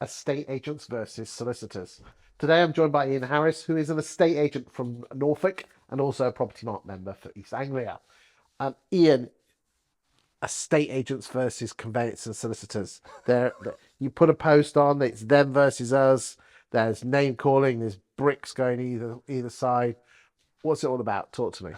estate agents versus solicitors. Today I'm joined by Ian Harris, who is an estate agent from Norfolk and also a Propertymark member for East Anglia. Ian, estate agents versus conveyancers and solicitors. You put a post on, it's them versus us. There's name calling, there's bricks going either side. What's it all about? Talk to me.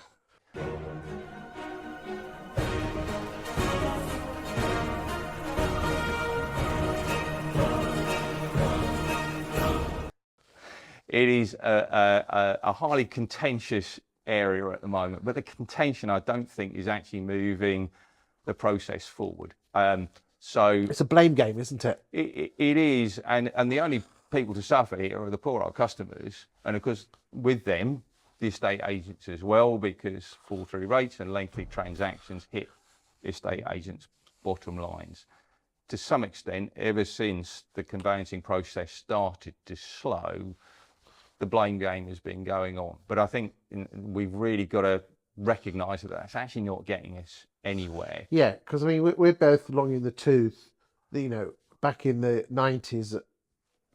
It is a highly contentious area at the moment, but the contention I don't think is actually moving the process forward. So it's a blame game, isn't it? It is, and the only people to suffer here are the poor old customers, and of course with them the estate agents as well, because fall through rates and lengthy transactions hit the estate agents' bottom lines. To some extent, ever since the conveyancing process started to slow, the blame game has been going on. But I think we've really got to recognise that that's actually not getting us anywhere. Yeah, because I mean, we're both long in the tooth. You know, back in the 90s,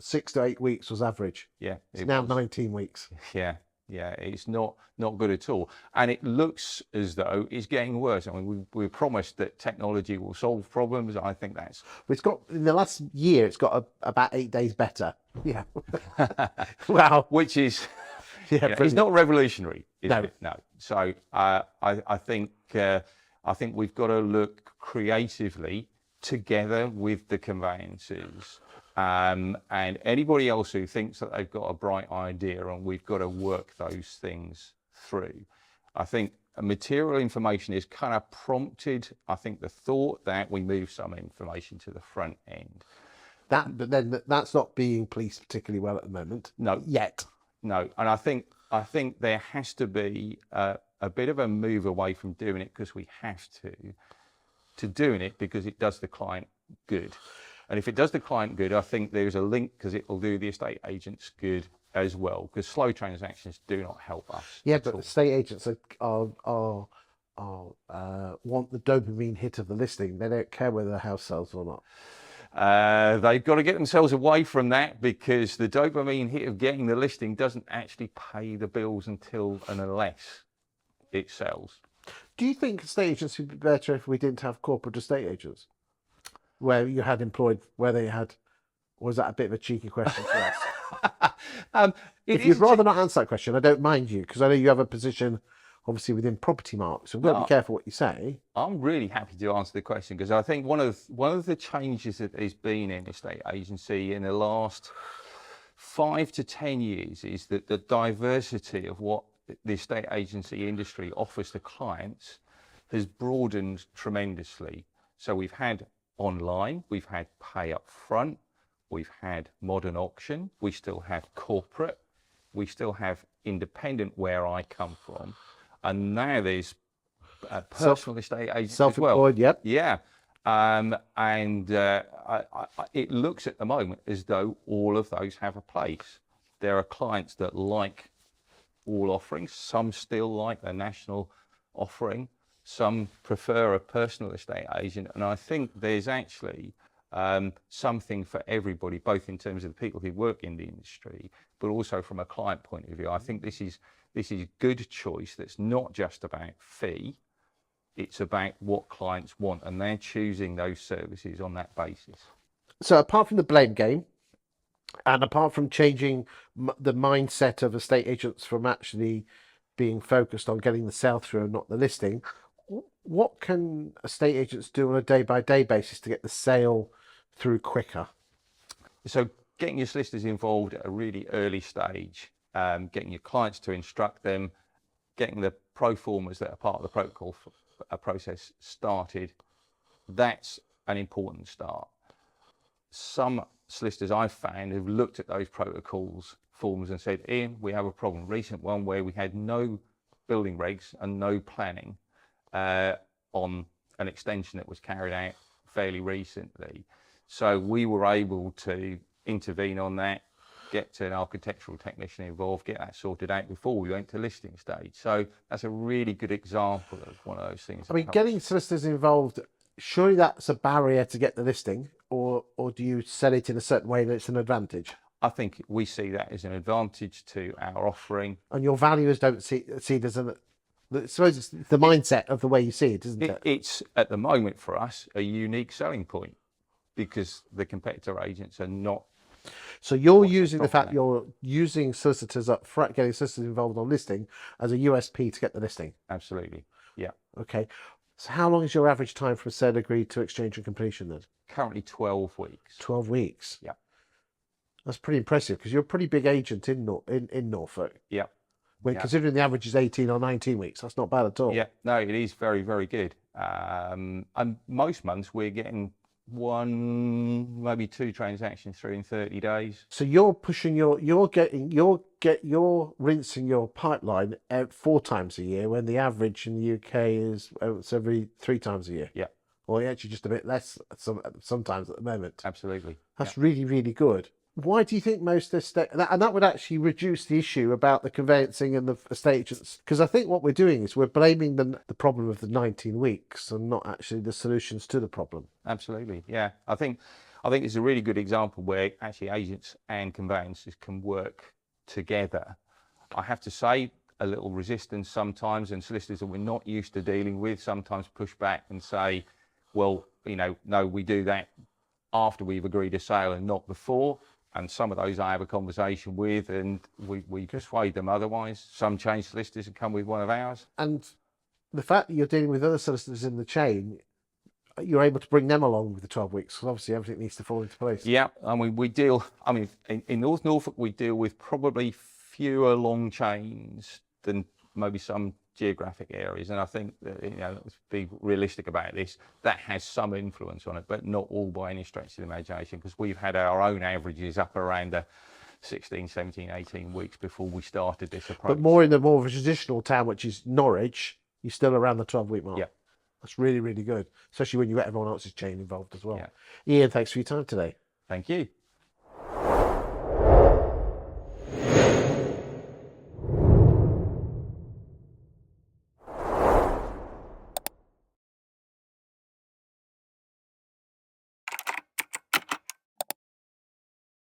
6 to 8 weeks was average. Yeah. It's now 19 weeks. Yeah, it's not good at all. And it looks as though it's getting worse. I mean, we promised that technology will solve problems. I think that's... It's got, in the last year, it's got about 8 days better. Yeah. Wow. Which is, it's not revolutionary, is No. it? No. So I think we've got to look creatively together with the conveyancers. And anybody else who thinks that they've got a bright idea, and we've got to work those things through. I think material information is kind of prompted, I think, the thought that we move some information to the front end. But then that's not being policed particularly well at the moment. No. Yet. No, and I think there has to be a bit of a move away from doing it because we have to doing it because it does the client good. And if it does the client good, I think there's a link because it will do the estate agents good as well, because slow transactions do not help us. Yeah, but estate agents want the dopamine hit of the listing. They don't care whether the house sells or not. They've got to get themselves away from that, because the dopamine hit of getting the listing doesn't actually pay the bills until and unless it sells. Do you think estate agents would be better if we didn't have corporate estate agents? Where you had employed, where they had, or was that a bit of a cheeky question for us? If you'd rather not answer that question, I don't mind you, because I know you have a position, obviously, within Propertymark, so we've got to be careful what you say. I'm really happy to answer the question, because I think one of the changes that there's been in estate agency in the last 5 to 10 years is that the diversity of what the estate agency industry offers to clients has broadened tremendously. So we've had online, we've had pay up front, we've had modern auction, we still have corporate, we still have independent, where I come from, and now there's personal estate agents self-employed, as well. yep. Yeah, it looks at the moment as though all of those have a place. There are clients that like all offerings, some still like the national offering, some prefer a personal estate agent, and I think there's actually something for everybody, both in terms of the people who work in the industry, but also from a client point of view. I think this is good choice that's not just about fee, it's about what clients want, and they're choosing those services on that basis. So apart from the blame game, and apart from changing the mindset of estate agents from actually being focused on getting the sale through and not the listing, what can estate agents do on a day-by-day basis to get the sale through quicker? So getting your solicitors involved at a really early stage, getting your clients to instruct them, getting the pro formas that are part of the protocol process started, that's an important start. Some solicitors I've found have looked at those protocols forms and said, Ian, we have a problem. Recent one where we had no building regs and no planning on an extension that was carried out fairly recently. So we were able to intervene on that, get an architectural technician involved, get that sorted out before we went to listing stage. So that's a really good example of one of those things. I mean, getting solicitors involved surely that's a barrier to get the listing, or do you sell it in a certain way that it's an advantage? I think we see that as an advantage to our offering. And your valuers don't see it as an. I suppose it's the mindset of the way you see it, isn't it? It's at the moment for us a unique selling point because the competitor agents are not. So you're using the fact you're using solicitors up front, getting solicitors involved on listing as a USP to get the listing. Absolutely. Yeah. Okay. So how long is your average time from sale agreed to exchange and completion then? Currently 12 weeks. 12 weeks. Yeah. That's pretty impressive because you're a pretty big agent in Norfolk. Yeah. When considering the average is 18 or 19 weeks, that's not bad at all. Yeah, no, it is very, very good. And most months we're getting 1, maybe 2 transactions through in 30 days. So you're pushing you're rinsing your pipeline out 4 times a year when the average in the UK is every 3 times a year. Yeah. Or actually just a bit less sometimes at the moment. Absolutely. That's really, really good. Why do you think most estate, and that would actually reduce the issue about the conveyancing and the estate agents? Because I think what we're doing is we're blaming the problem of the 19 weeks and not actually the solutions to the problem. Absolutely, yeah. I think it's a really good example where actually agents and conveyancers can work together. I have to say, a little resistance sometimes, and solicitors that we're not used to dealing with sometimes push back and say, well, no, we do that after we've agreed a sale and not before. And some of those I have a conversation with, and we persuade them otherwise. Some change solicitors and come with one of ours. And the fact that you're dealing with other solicitors in the chain, you're able to bring them along with the 12 weeks, because obviously everything needs to fall into place. Yeah, I mean, in North Norfolk, we deal with probably fewer long chains than maybe some geographic areas, and I think that, let's be realistic about this, that has some influence on it, but not all by any stretch of the imagination, because we've had our own averages up around the 16, 17, 18 weeks before we started this approach. But more in the more of a traditional town, which is Norwich, you're still around the 12-week mark. Yeah. That's really, really good, especially when you get everyone else's chain involved as well. Yeah. Ian, thanks for your time today. Thank you.